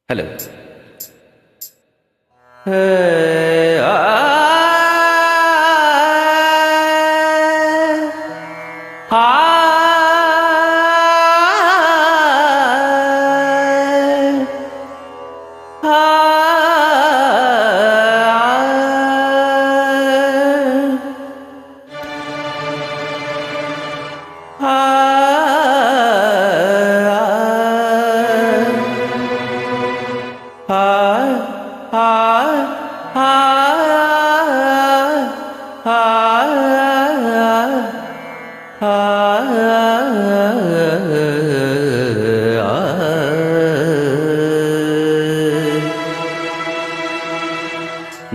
Hello.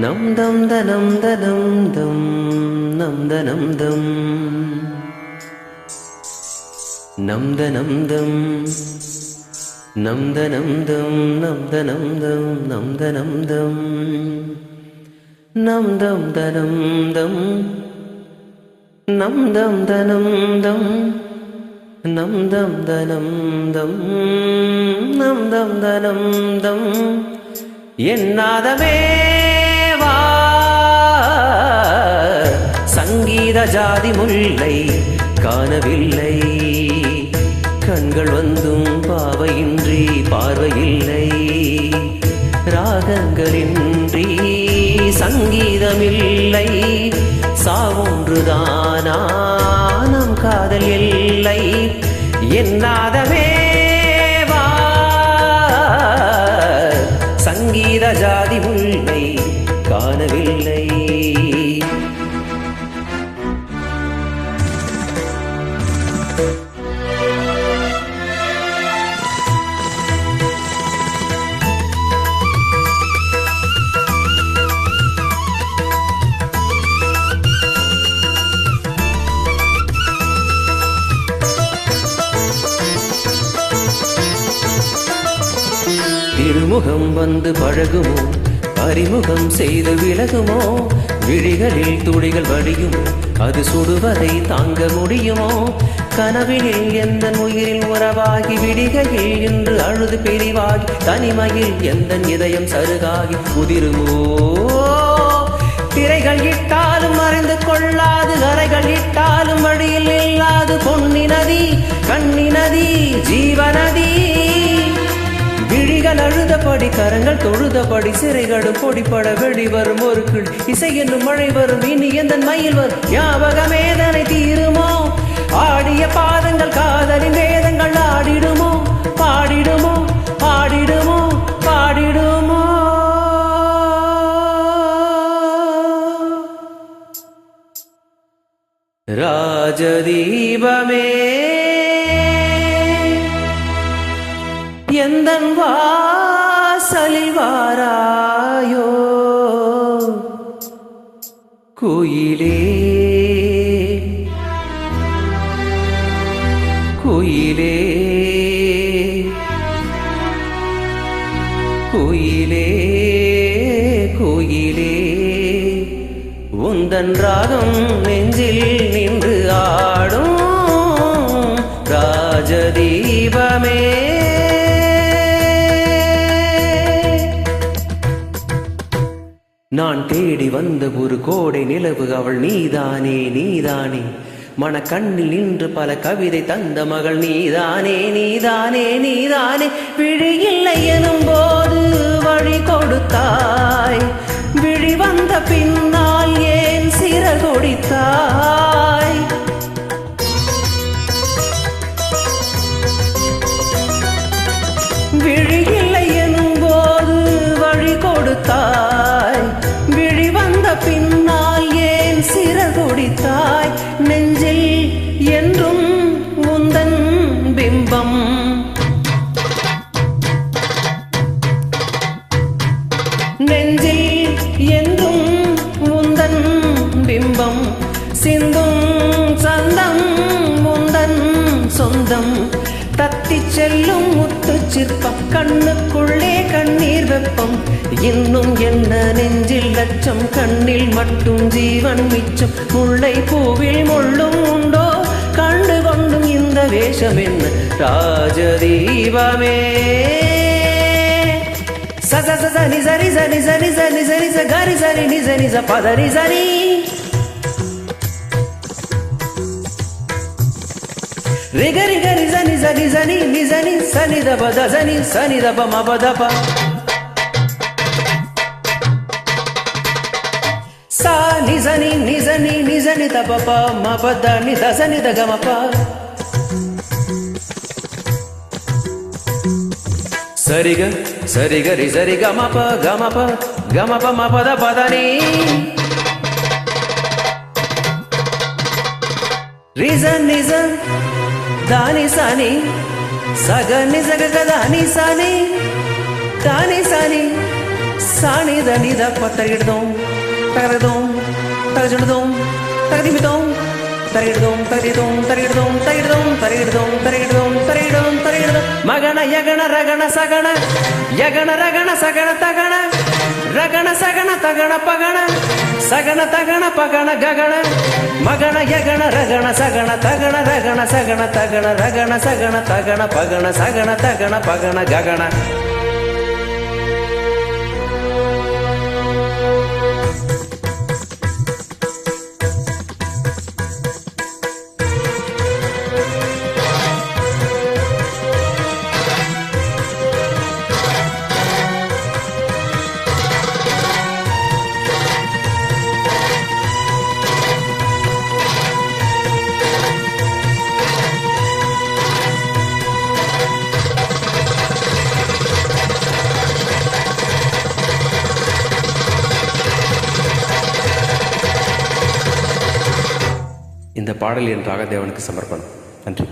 Nam dam da nam da dam dam nam da nam dam nam da nam dam nam da nam dam nam da nam dam nam da nam dam nam dam da nam dam nam dam da nam dam nam dam da nam dam nam dam da nam dam என்னாதமே சங்கீத ஜாதி முல்லை காணவில்லை, கண்கள் வந்தும் பாவையின்றி பார்வையில்லை, ராகங்களின்றி சங்கீதமில்லை, சாவொன்றுதானா நம் காதல் எல்லை. என்னாதமே சங்கீத ஜாதி முல்லை காணவில்லை. திருமுகம் வந்து பழகுமோ, அறிமுகம் செய்து விலகுமோ, விழிகளில் துளிகள் வடியுமோ, அது சுடுவதை தாங்க முடியுமோ, கனவினில் எந்த உயிரில் உறவாகி விடிகையில் இன்று அழுது பிரிவாகி தனிமையில் எந்த இதயம் சருகாகி உதிருமோ. திரைகள் இட்டாலும் மறைந்து கொள்ளாது, அறைகள் இட்டாலும் வழியில் இல்லாது, பொன்னி நதி கண்ணி நதி ஜீவநதி. விழிகள் அழுதபடி கரங்கள் தொழுதபடி சிறைகளும் பொடிப்பட வெளிவரும் ஒரு கிளி இசை என்னும் மழை வரும் இனி எந்த மயில் வரும் ஞாபகமேதனை தீருமோ. ஆடிய பாதங்கள் காதலின் வேதங்கள் ஆடிடுமோ, பாடிடுமோ ஆடிடுமோ பாடிடுமோ. ராஜதீபமே எந்தன் வாசலில் வாராயோ, குயிலே குயிலே குயிலே குயிலே, உந்தன் ராகம் நெஞ்சில் நின்று ஆடும் ராஜதீபமே. நான் தேடி வந்த ஒரு கோடை நிலவு அவள் நீதானே நீதானே, மனக்கண்ணில் நின்று பல கவிதை தந்த மகள் நீதானே நீதானே நீதானே. விழி இல்லை எனும் போது வழி கொடுத்தாய், விழி வந்த பின்னால் ஏன் சிறகொடித்தாய். விழி இல்லை எனும் போது வழி கொடுத்தாய், விழி வந்த பின்னால் ஏன் சிறகுடித்தாய். நெஞ்சில் என்றும் உந்தன் பிம்பம், நெஞ்சில் என்றும் உந்தன் பிம்பம், சிந்தும் சந்தம் உந்தன் சொந்தம். தத்திச் செல்லும் முத்து சிற்பம், கண்ணுக்குள்ளே கண்ணீர் வெப்பம், இன்னும் என்ன நெஞ்சில் லட்சம், கண்ணில் மட்டும் ஜீவன் மிச்சம். முல்லை பூவில் முள்ளும் உண்டோ, கண்டு கொண்டும் இந்த வேஷம் என்ன ராஜதீபமே. స స స ని స ని స ని స ని స ని స ని స గ రి స ని ని స ని స ప ద ని స ని రి గ రి గ రి స ని స ని స ని ని స ని స ని ద ప ద స ని స ని ద ప మ ప ద ప సా ని స ని ని స ని ని స ని ద ప ప మ ప ద ని ద స ని ద గ మ ప సరిగ సరిగ రి సరి గ మ ప గ మ ప గ మ ప మ ప ద ప ద ని రి స ని స ద ని స ని స గ ని స గ గ ద ని స ని ద ని స ని స ని ద ని ద ప తరిగిడదం తగరదం తగజుడదం తగదిమిదం తరిగిడదం తరిగిడదం తరిగిడదం తరిగిడదం తరిగిడదం తరిగిడదం తరిగిడదం తరిగిడదం మగణ యగణ రగణ సగణ యగణ రగణ సగణ తగణ రగణ సగణ తగణ పగణ సగణ తగణ పగణ గగణ మగణ యగణ రగణ సగణ తగణ రగణ సగణ తగణ రగణ సగణ తగణ పగణ సగణ తగణ పగణ గగణ இந்த பாடல் என் ராகதேவனுக்கு சமர்ப்பணம். நன்றி.